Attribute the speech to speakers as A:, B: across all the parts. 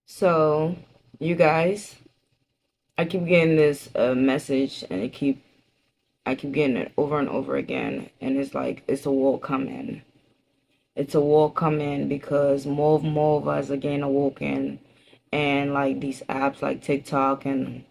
A: So, you guys, I keep getting this message, and I keep getting it over and over again, and it's like it's a war coming. It's a war coming because more of us are getting awoken, and like these apps like TikTok and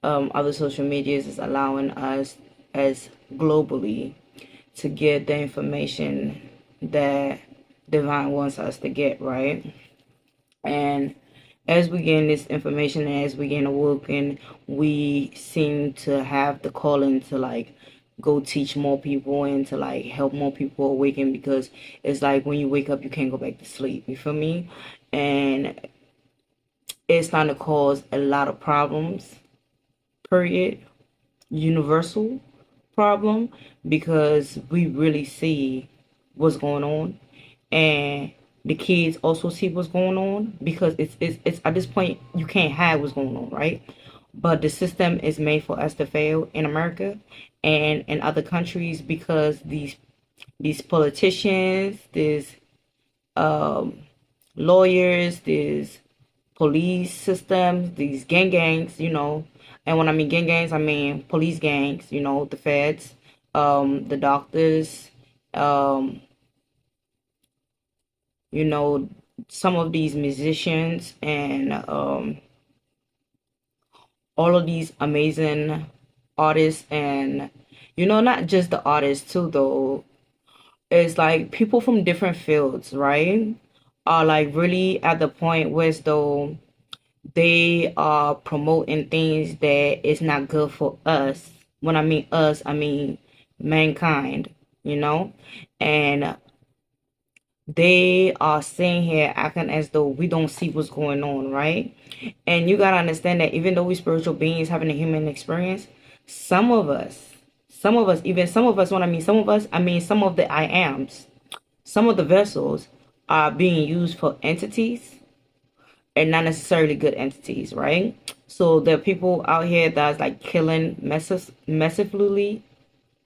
A: other social medias is allowing us as globally to get the information that divine wants us to get, right? And as we gain this information and as we gain awoken, we seem to have the calling to like go teach more people and to like help more people awaken, because it's like when you wake up you can't go back to sleep. You feel me? And it's starting to cause a lot of problems, period. Universal problem, because we really see what's going on, and the kids also see what's going on, because it's at this point you can't hide what's going on, right? But the system is made for us to fail in America and in other countries, because these politicians, these um, lawyers, these police systems, these gangs, and when I mean gangs, I mean police gangs, the feds, the doctors, um, you know, some of these musicians, and all of these amazing artists, and not just the artists too, though. It's like people from different fields, right? Are like really at the point where as though they are promoting things that is not good for us. When I mean us, I mean mankind, you know? And they are sitting here acting as though we don't see what's going on, right? And you gotta understand that even though we spiritual beings having a human experience, even some of us, when I mean some of us, I mean some of the I ams, some of the vessels are being used for entities and not necessarily good entities, right? So there are people out here that's like killing massively,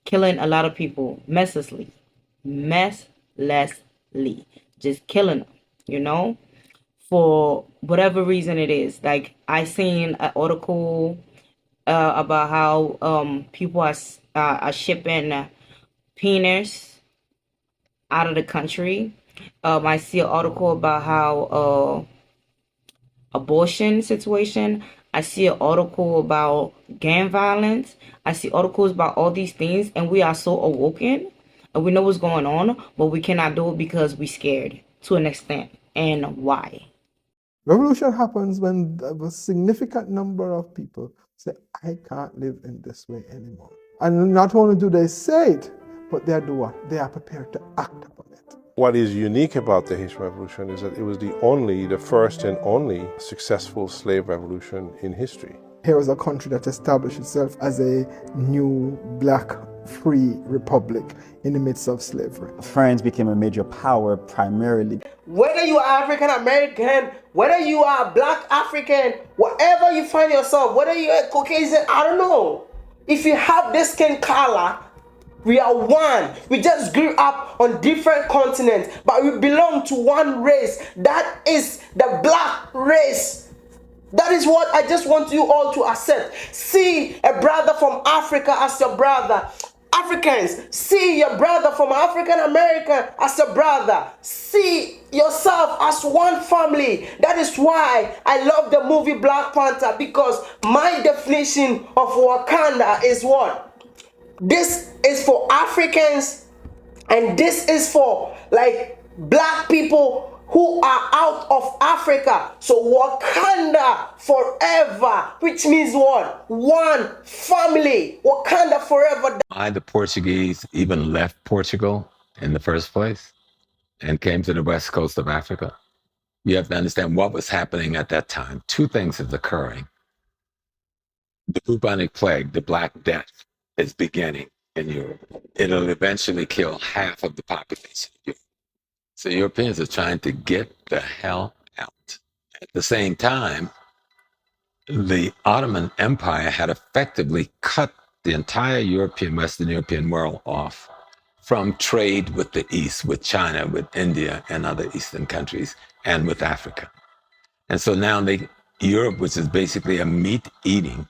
A: killing a lot of people messlessly, just killing them, you know, for whatever reason it is. Like I seen an article about how people are shipping penis out of the country. I see an article about how abortion situation. I see an article about gang violence. I see articles about all these things, and we are so awoken, and we know what's going on, but we cannot do it because we scared to an extent. And why?
B: Revolution happens when a significant number of people say, I can't live in this way anymore. And not only do they say it, but they do what? They are prepared to act upon it.
C: What is unique about the Haitian Revolution is that it was the first and only successful slave revolution in history.
B: Here was a country that established itself as a new black free republic in the midst of slavery.
D: France became a major power primarily.
E: Whether you are African American, whether you are black African, wherever you find yourself, whether you are Caucasian, I don't know. If you have this skin color, we are one. We just grew up on different continents, but we belong to one race. That is the black race. That is what I just want you all to accept. See a brother from Africa as your brother. Africans, see your brother from African American as your brother. See yourself as one family. That is why I love the movie Black Panther, because my definition of Wakanda is what? This is for Africans, and this is for like black people who are out of Africa. So Wakanda forever, which means what? One family. Wakanda forever.
F: Why the Portuguese even left Portugal in the first place and came to the west coast of Africa? You have to understand what was happening at that time. Two things is occurring. The bubonic plague, the Black Death, is beginning in Europe. It'll eventually kill half of the population of Europe. So Europeans are trying to get the hell out. At the same time, the Ottoman Empire had effectively cut the entire Western European world off from trade with the East, with China, with India and other Eastern countries, and with Africa. And so now Europe, which is basically a meat-eating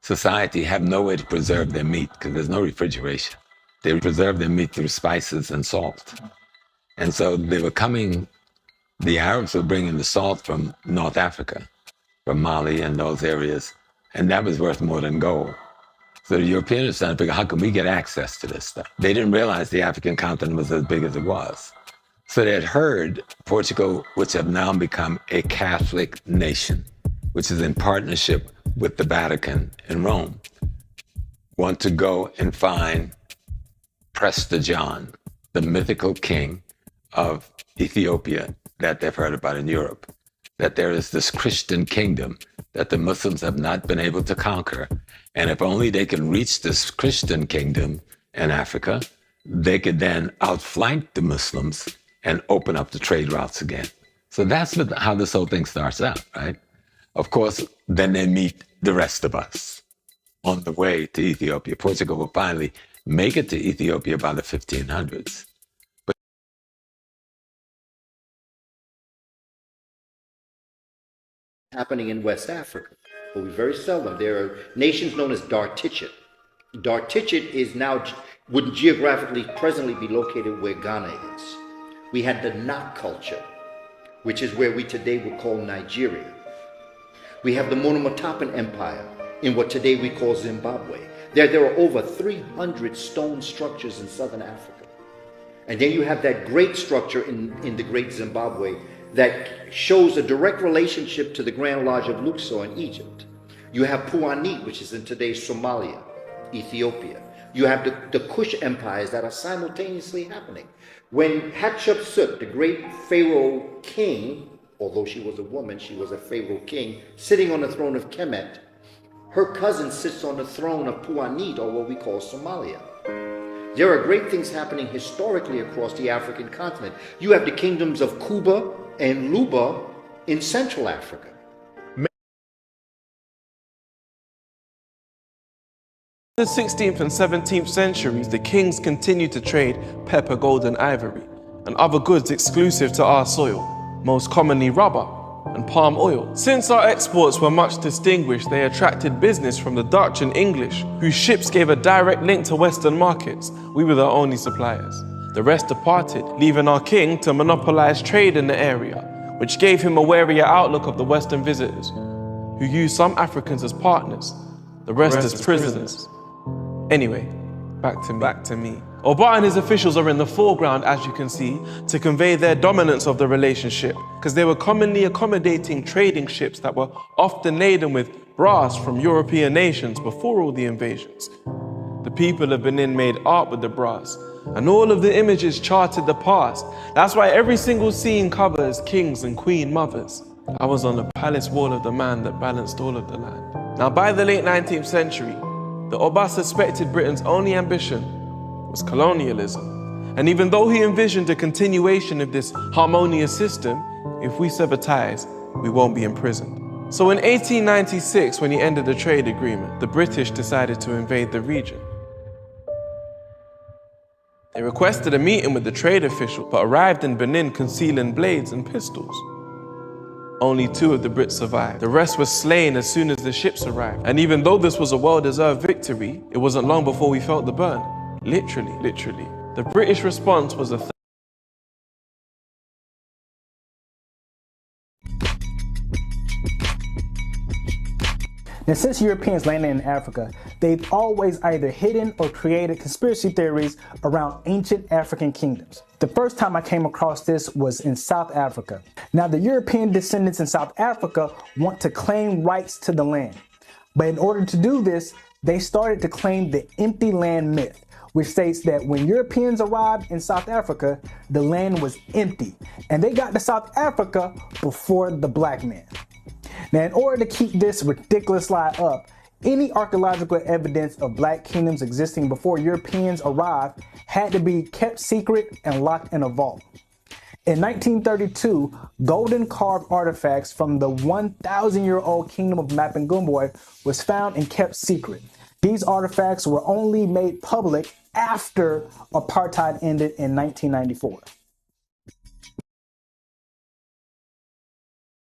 F: society, have no way to preserve their meat because there's no refrigeration. They preserve their meat through spices and salt. And so the Arabs were bringing the salt from North Africa, from Mali and those areas, and that was worth more than gold. So the Europeans were trying to figure, how can we get access to this stuff? They didn't realize the African continent was as big as it was. So they had heard Portugal, which have now become a Catholic nation, which is in partnership with the Vatican in Rome, want to go and find Prester John, the mythical king of Ethiopia that they've heard about in Europe, that there is this Christian kingdom that the Muslims have not been able to conquer. And if only they can reach this Christian kingdom in Africa, they could then outflank the Muslims and open up the trade routes again. So that's how this whole thing starts out, right? Of course, then they meet the rest of us on the way to Ethiopia. Portugal will finally make it to Ethiopia by the 1500s.
G: Happening in West Africa, but we very seldom. There are nations known as Dartichet. Dartichet would geographically presently be located where Ghana is. We had the Nak culture, which is where we today would call Nigeria. We have the Monomotapan Empire in what today we call Zimbabwe. There are over 300 stone structures in southern Africa. And then you have that great structure in the great Zimbabwe that shows a direct relationship to the Grand Lodge of Luxor in Egypt. You have Puanit, which is in today's Somalia, Ethiopia. You have the Kush empires that are simultaneously happening. When Hatshepsut, the great Pharaoh king, although she was a woman, she was a Pharaoh king, sitting on the throne of Kemet, her cousin sits on the throne of Puanit, or what we call Somalia. There are great things happening historically across the African continent. You have the kingdoms of Kuba and Luba in Central Africa.
H: In the 16th and 17th centuries, the kings continued to trade pepper, gold, and ivory, and other goods exclusive to our soil, most commonly rubber and palm oil. Since our exports were much distinguished, they attracted business from the Dutch and English, whose ships gave a direct link to Western markets. We were their only suppliers. The rest departed, leaving our king to monopolize trade in the area, which gave him a warier outlook of the Western visitors, who used some Africans as partners, the rest as prisoners. Anyway, back to me. Oba and his officials are in the foreground, as you can see, to convey their dominance of the relationship, because they were commonly accommodating trading ships that were often laden with brass from European nations before all the invasions. The people of Benin made art with the brass, and all of the images charted the past. That's why every single scene covers kings and queen mothers. I was on the palace wall of the man that balanced all of the land. Now, by the late 19th century, the Oba suspected Britain's only ambition was colonialism. And even though he envisioned a continuation of this harmonious system, if we sever ties, we won't be imprisoned. So in 1896, when he ended the trade agreement, the British decided to invade the region. They requested a meeting with the trade official, but arrived in Benin concealing blades and pistols. Only 2 of the Brits survived. The rest were slain as soon as the ships arrived. And even though this was a well-deserved victory, it wasn't long before we felt the burn. Literally. The British response was a
I: Now, since Europeans landed in Africa, they've always either hidden or created conspiracy theories around ancient African kingdoms. The first time I came across this was in South Africa. Now, the European descendants in South Africa want to claim rights to the land. But in order to do this, they started to claim the empty land myth, which states that when Europeans arrived in South Africa, the land was empty, and they got to South Africa before the black man. Now, in order to keep this ridiculous lie up, any archaeological evidence of black kingdoms existing before Europeans arrived had to be kept secret and locked in a vault. In 1932, golden carved artifacts from the 1,000-year-old kingdom of Mapungubwe was found and kept secret. These artifacts were only made public after apartheid ended in 1994.